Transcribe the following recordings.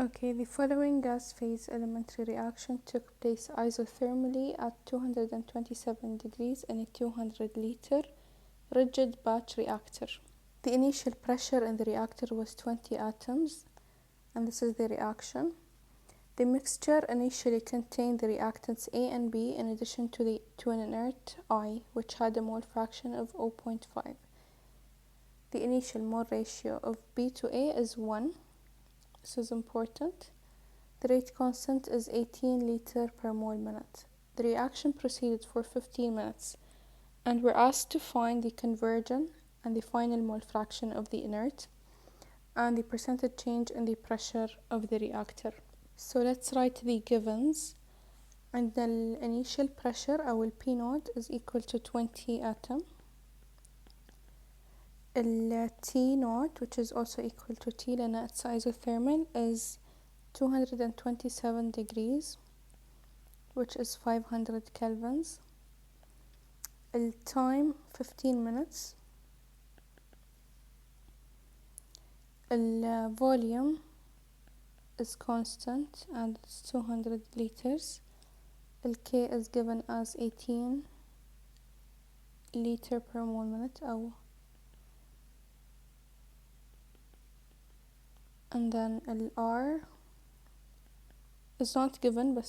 Okay, the following gas phase elementary reaction took place isothermally at 227 degrees in a 200 liter rigid batch reactor. The initial pressure in the reactor was 20 atoms, and this is the reaction. The mixture initially contained the reactants A and B in addition to an inert I, which had a mole fraction of 0.5. The initial mole ratio of B to A is 1. This is important. The rate constant is 18 liter per mole minute. The reaction proceeded for 15 minutes, and we're asked to find the conversion and the final mole fraction of the inert and the percentage change in the pressure of the reactor. So let's write the givens. And the initial pressure أو P naught is equal to 20 atom. T naught, which is also equal to T لأن it's isothermal, is 227 degrees, which is 500 kelvins. Time 15 minutes. Volume is constant and it's 200 liters. K is given as 18 liter per mole minute and then R is not given, but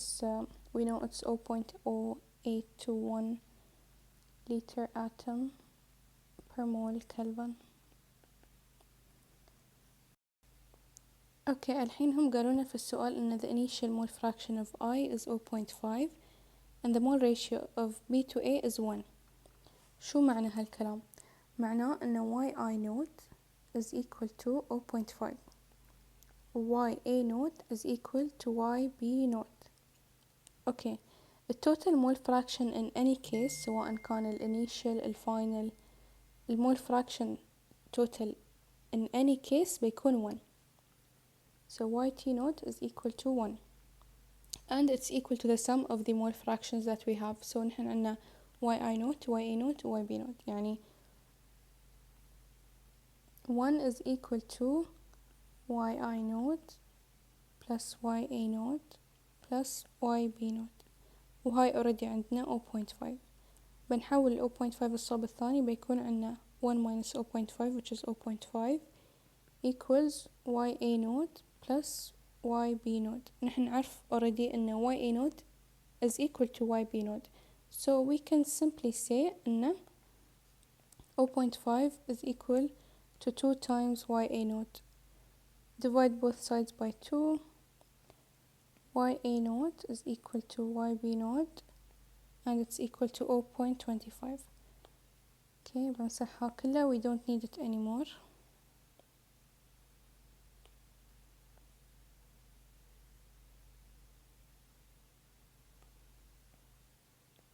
we know it's 0.0821 liter atom per mole Kelvin. اوكي الحين هم قالونا في السؤال ان the initial mole fraction of I is 0.5 and the mole ratio of B to A is 1. شو معنى هالكلام؟ معناه ان YI naught is equal to 0.5 YA naught is equal to YB naught. اوكي التوتال مول fraction in any case سواء كان الانيشال الفاينل المول fraction total in any case بيكون 1. So YT naught is equal to 1 and it's equal to the sum of the mole fractions that we have. So نحن عنا YI naught YA naught YB naught يعني 1 is equal to YI naught plus YA naught plus YB naught وهاي already عندنا 0.5. بنحول 0.5 الصوب الثاني بيكون عنا 1 minus 0.5 which is 0.5 equals YA naught plus YB naught. نحن نعرف already إن YA naught is equal to YB naught. So we can simply say إن 0.5 is equal to 2 times YA naught. Divide both sides by 2. YA naught is equal to YB naught and it's equal to 0.25. Okay, بنمسحها كلها. We don't need it anymore.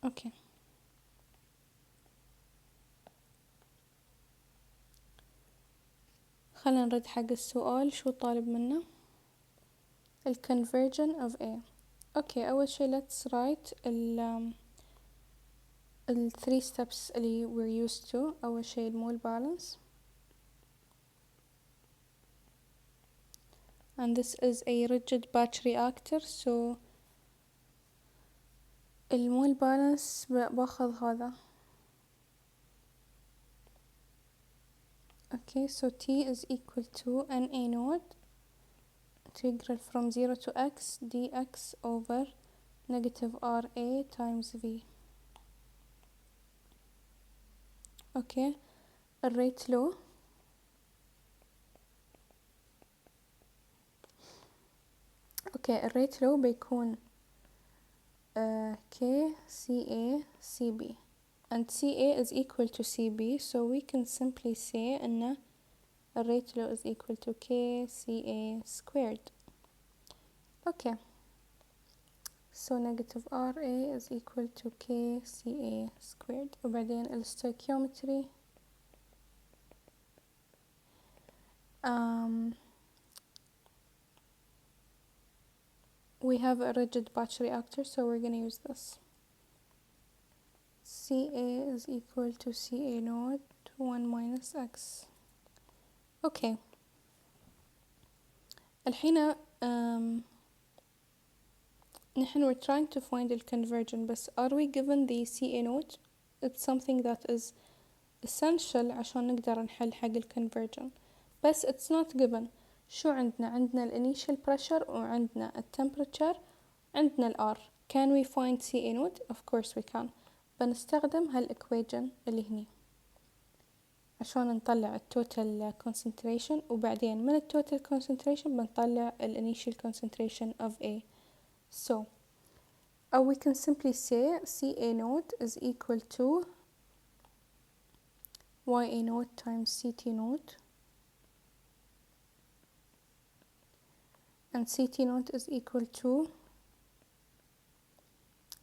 Okay. خلينا نرد حق السؤال شو طالب منا. ال conversion of A. Okay, أول شي let's write ال 3 steps اللي we're used to. أول شي المول balance. And this is a rigid batch reactor, so المول بالانس باخذ هذا. Okay, so T is equal to NA naught integral from 0 to x dx over negative RA times V. Okay, الريت لو الريت لو بيكون K CA CB and CA is equal to CB, so we can simply say أن الريت لو is equal to K CA squared. Okay, so negative RA is equal to K CA squared. وبعدين الستويكيومتري we have a rigid batch reactor, so we're going to use this. CA is equal to CA naught 1 minus X. Okay. الحين نحن we're trying to find the conversion بس are we given the CA note? It's something that is essential عشان نقدر نحل حق الconversion بس it's not given. شو عندنا ال initial pressure وعندنا ال temperature عندنا ال R. Can we find CA note? Of course we can. بنستخدم هالإكويجن اللي هني عشان نطلع التوتال concentration وبعدين من التوتال concentration بنطلع ال initial concentration of A. So, or we can simply say CA naught is equal to YA naught times CT naught, and CT naught is equal to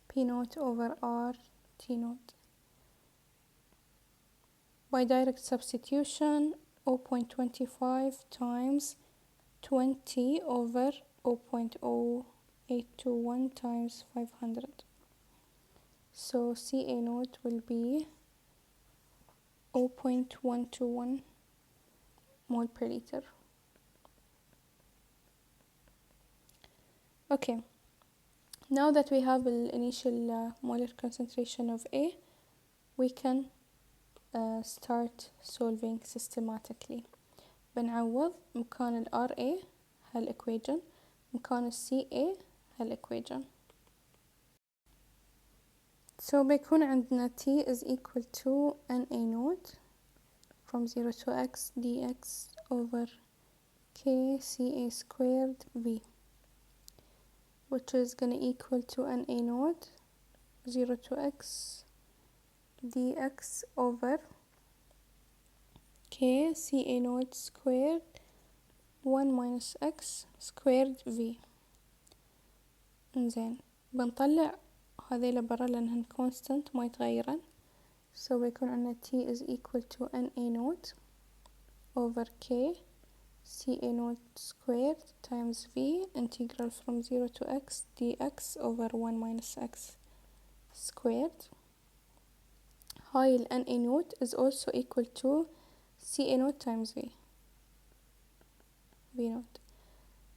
P naught over R T naught. By direct substitution, 0.25 times 20 over 0.0821 times 500. So CA naught will be 0.121 mole per liter. Okay, now that we have the initial molar concentration of A, we can start solving systematically. بنعوض مكان ال RA هالإكويجن مكان ال CA هالإكويجن. So بيكون عندنا T is equal to NA naught from 0 to x dx over K CA squared V, which is gonna equal to NA naught 0 to x dx over K CA naught squared 1 minus x squared V. انزين بنطلع هذيلا برا لأنهن constant ما يتغيرن. So بيكون عندنا T is equal to NA naught over K CA naught squared times V integral from 0 to x dx over 1 minus x squared. هاي ال NA naught is also equal to CA naught times V. V naught.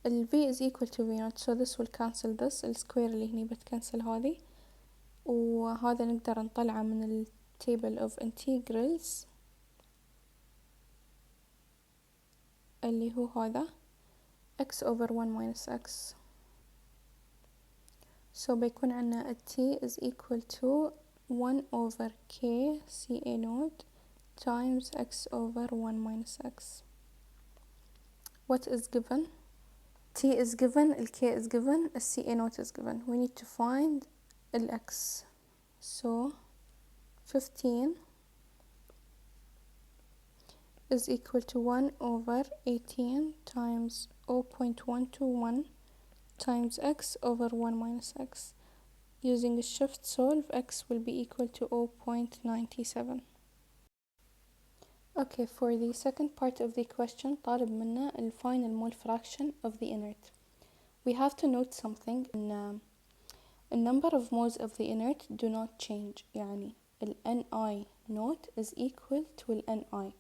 ال V is equal to V naught, so this will cancel this. ال square اللي هني بتكنسل هذي، وهذا نقدر نطلعه من ال table of integrals اللي هو هذا x over 1 minus x. So بيكون عنا ال T is equal to 1 over K CA naught times x over 1 minus x. What is given? T is given, ال K is given, ال CA naught is given. We need to find ال x. So 15 is equal to 1 over 18 times 0.121 times x over 1 minus x. Using a shift solve, x will be equal to 0.97. Okay, for the second part of the question, طالب منا the final mole fraction of the inert. We have to note something. The number of moles of the inert do not change. يعني ال Ni naught is equal to ال Ni.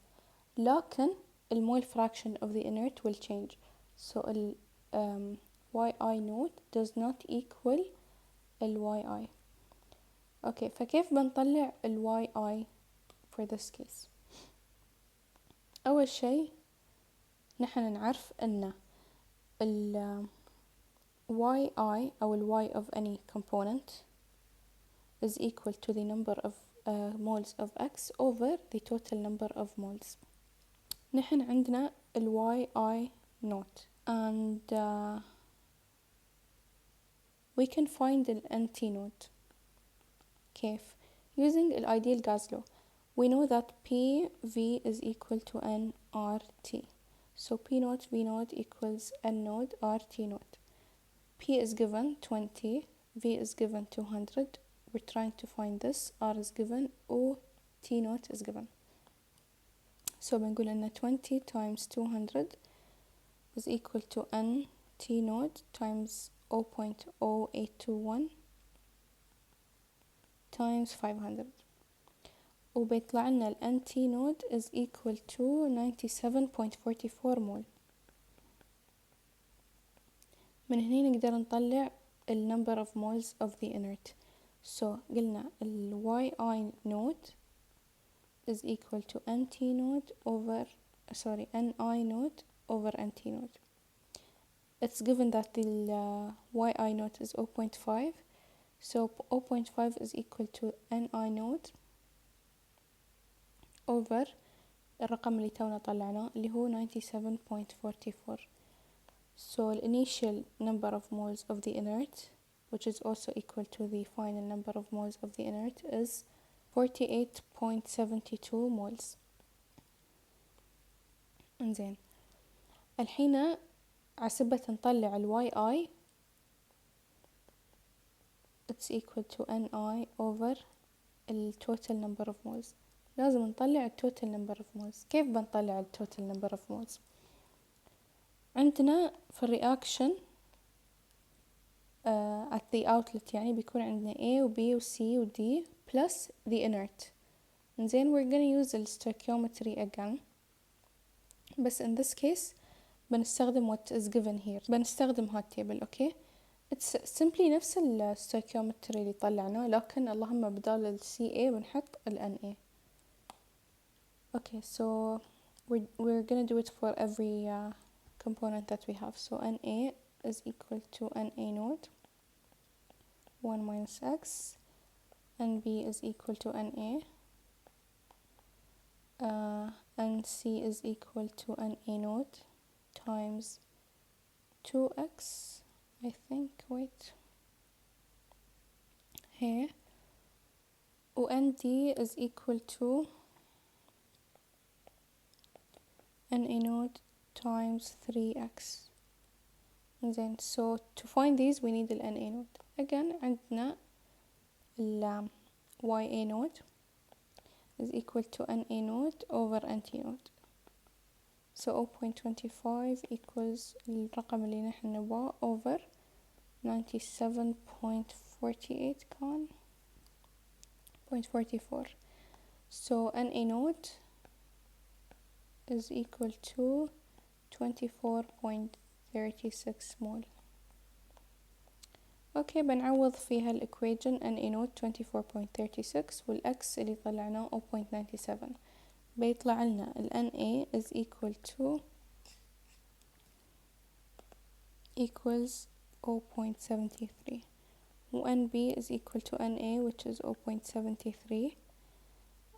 لكن ال mole fraction of the inert will change. So ال Yi naught does not equal ال Yi. Okay, فكيف بنطلع ال Yi for this case؟ أول شيء نحن نعرف أن ال yi أو ال y of any component is equal to the number of moles of x over the total number of moles. نحن عندنا ال yi naught and we can find the NT naught. كيف؟ Using the ideal gas law. We know that PV is equal to nRT. So P naught V naught equals N naught RT naught. P is given 20, V is given 200. We're trying to find this. R is given, O T naught is given. So بنقول أن 20 times 200 is equal to N T naught times 0.0821 times 500. وبيطلع لنا ال NT naught is equal to 97.44 mole. من هنا نقدر نطلع ال number of moles of the inert. So قلنا ال yi naught is equal to nt naught over ni naught over nt naught. It's given that the yi naught is 0.5, so 0.5 is equal to ni naught over الرقم اللي تونا طلعناه اللي هو 97.44. So the initial number of moles of the inert, which is also equal to the final number of moles of the inert, is 48.72 moles. انزين الحين عسبة نطلع ال yi, it's equal to ni over ال total number of moles. لازم نطلع ال total number of moles. كيف بنطلع ال total number of moles؟ عندنا في الرياكشن at the outlet يعني بيكون عندنا A و B و C و D plus the inert. زين we're gonna use the stoichiometry again, بس in this case بنستخدم what is given here. بنستخدم هالتيبل. okay, it's simply نفس ال stoichiometry اللي طلعناه، لكن اللهم بدال ال CA بنحط ال NA. okay, so we're gonna do it for every component that we have. So NA is equal to NA naught 1 minus x, NB is equal to NA, NC is equal to NA naught times 2x, I think, wait, here, ND is equal to NA naught times 3x. then so to find these we need the NA naught. again عندنا ال YA naught is equal to NA naught over NT naught. so 0.25 equals الرقم اللي نحن نبغاه over 97.48 كان 0.44. so NA naught is equal to 24.36 mole. اوكي بنعوض فيها الايكويجن NA naught 24.36 والاكس اللي طلعناه 0.97 بيطلع لنا ال NA is equal to equals 0.73 و NB is equal to NA which is 0.73,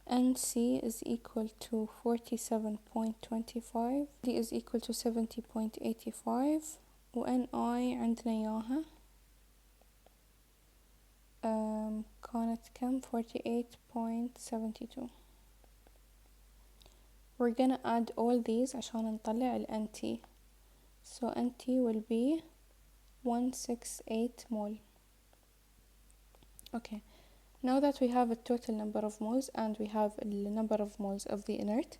NC is equal to 47.25, D is equal to 70.85 و NI عندنا إياها كانت كم 48.72. we're gonna add all these عشان نطلع ال NT. so NT will be 168 mole. okay, now that we have a total number of moles and we have the number of moles of the inert,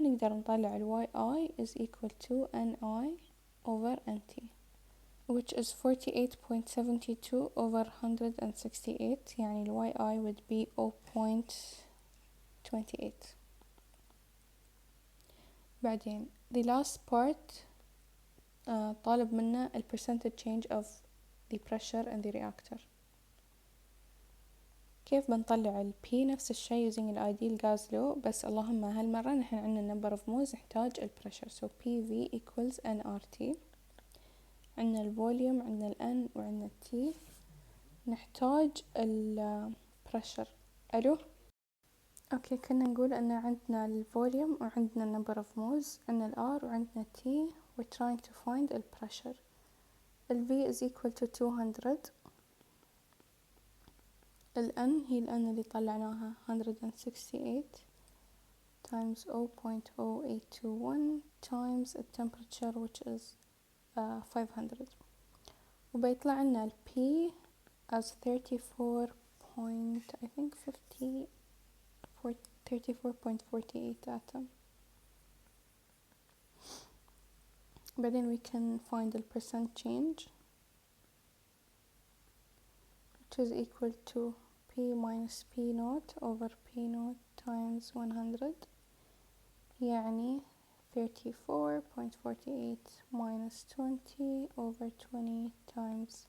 نقدر نطلع ال YI is equal to NI over NT, which is 48.72 over 168, يعني ال YI would be 0.28. بعدين the last part طالب منا ال percentage change of the pressure in the reactor. كيف بنطلع ال P؟ نفس الشي using ال ideal gas law، بس اللهم هالمرة نحن عندنا number of moles نحتاج ال pressure. so PV equals nRT. عندنا ال volume، عندنا ال N وعندنا ال T. نحتاج ال pressure. ألو؟ اوكي كنا نقول ان عندنا ال volume وعندنا number of moles، عندنا ال R وعندنا T. we're trying to find ال pressure. ال V is equal to 200. ال N هي ال N اللي طلعناها 168 times 0.0821 times the temperature which is 500 وبيطلع لنا ال P as 34 point I think 34.48 atom. بعدين we can find the percent change which is equal to P minus P naught over P naught times 100 يعني 34.48 minus 20 over 20 times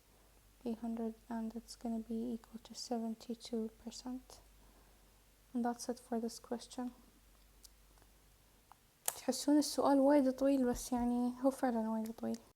800, and it's gonna be equal to 72%. and that's it for this question. تحسون السؤال وايد طويل، بس يعني هو فعلا وايد طويل.